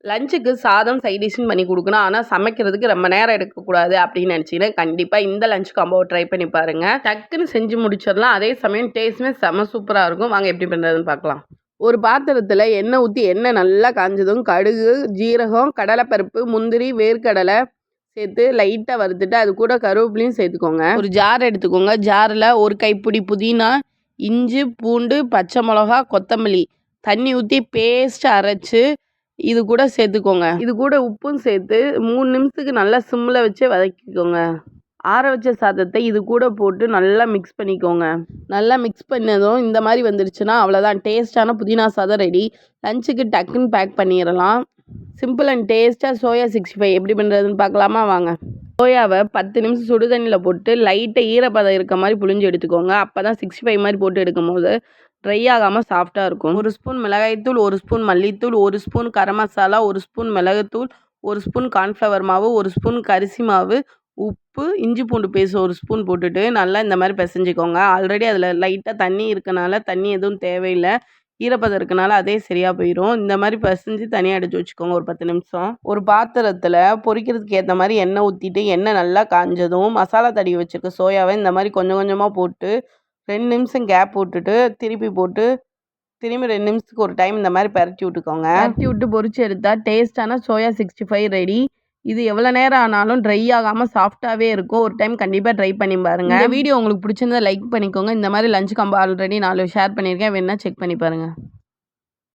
லஞ்சுக்கு சாதம் சைட் டிஷ்ன்னு பண்ணி குடுக்கணும். ஆனா சமைக்கிறதுக்கு ரொம்ப நேரம் எடுக்கக்கூடாது அப்படின்னு நினைச்சீங்கன்னா, கண்டிப்பா இந்த லஞ்ச் காம்போவ ட்ரை பண்ணி பாருங்க. டக்குன்னு செஞ்சு முடிச்சிடலாம். அதே சமயம் டேஸ்ட்டுமே செம சூப்பரா இருக்கும். வாங்க எப்படி பண்றதுன்னு பார்க்கலாம். ஒரு பாத்திரத்துல எண்ணெய் ஊத்தி எண்ணெய் நல்லா காஞ்சதும் கடுகு, ஜீரகம், கடலைப்பருப்பு, முந்திரி, வேர்க்கடலை சேர்த்து லைட்டா வறுத்துட்டு அது கூட கருவேப்பிலையும் சேர்த்துக்கோங்க. ஒரு ஜார் எடுத்துக்கோங்க. ஜார்ல ஒரு கைப்பிடி புதினா, இஞ்சி, பூண்டு, பச்சை மிளகா, கொத்தமல்லி தண்ணி ஊத்தி பேஸ்ட் அரைச்சு இது கூட சேர்த்துக்கோங்க. இது கூட உப்பும் சேர்த்து 3 நிமிஷத்துக்கு நல்லா சிம்ல வச்சு வதக்கிக்கோங்க. ஆற வச்ச சாதத்தை இது கூட போட்டு நல்லா மிக்ஸ் பண்ணிக்கோங்க. நல்லா மிக்ஸ் பண்ணதும் இந்த மாதிரி வந்துருச்சுன்னா அவ்வளோதான், டேஸ்டான புதினா சாதம் ரெடி. லஞ்சுக்கு டக்குன்னு பேக் பண்ணிடலாம். சிம்பிள் அண்ட் டேஸ்ட்டாக சோயா 65 எப்படி பண்ணுறதுன்னு பார்க்கலாமா வாங்க. சோயாவை 10 நிமிஷம் சுடு தண்ணியில் போட்டு லைட்டாக ஈரப்பதம் இருக்க மாதிரி புழிஞ்சு எடுத்துக்கோங்க. அப்போ தான் 65 மாதிரி போட்டு எடுக்கும் போது ட்ரை ஆகாமல் சாஃப்டாக இருக்கும். 1 ஸ்பூன் மிளகாய்த்தூள், 1 ஸ்பூன் மல்லித்தூள், 1 ஸ்பூன் கரம் மசாலா, 1 ஸ்பூன் மிளகுத்தூள், 1 ஸ்பூன் கார்ன்ஃப்ளவர் மாவு, 1 ஸ்பூன் அரிசி மாவு, உப்பு, இஞ்சி பூண்டு பேஸ்ட் 1 ஸ்பூன் போட்டுட்டு நல்லா இந்த மாதிரி பிசைஞ்சிக்கோங்க. ஆல்ரெடி அதில் லைட்டாக தண்ணி இருக்கனால தண்ணி எதுவும் தேவையில்லை. ஈரப்பதம் இருக்கனால அதே சரியாக போயிடும். இந்த மாதிரி பிசைஞ்சு தனியாக எடுத்து வச்சுக்கோங்க ஒரு 10 நிமிஷம். ஒரு பாத்திரத்தில் பொரிக்கிறதுக்கு ஏற்ற மாதிரி எண்ணெய் ஊற்றிட்டு எண்ணெய் நல்லா காஞ்சதும் மசாலா தடவி வச்சுருக்க சோயாவை இந்த மாதிரி கொஞ்சம் கொஞ்சமாக போட்டு 2 நிமிஷம் கேப் விட்டுட்டு திருப்பி போட்டு திரும்பி 2 நிமிஷத்துக்கு ஒரு டைம் இந்த மாதிரி பரட்டி விட்டுக்கோங்க. பரட்டி விட்டு பொரிச்சு எடுத்தால் டேஸ்டான சோயா 65 ரெடி. இது எவ்வளோ நேரம் ஆனாலும் ட்ரை ஆகாமல் சாஃப்டாகவே இருக்கும். ஒரு டைம் கண்டிப்பாக ட்ரை பண்ணி பாருங்கள். இந்த வீடியோ உங்களுக்கு பிடிச்சிருந்தா லைக் பண்ணிக்கோங்க. இந்த மாதிரி லஞ்ச் காம்போ ஆல்ரெடி 4 ஷேர் பண்ணியிருக்கேன், வேணா செக் பண்ணி பாருங்கள்.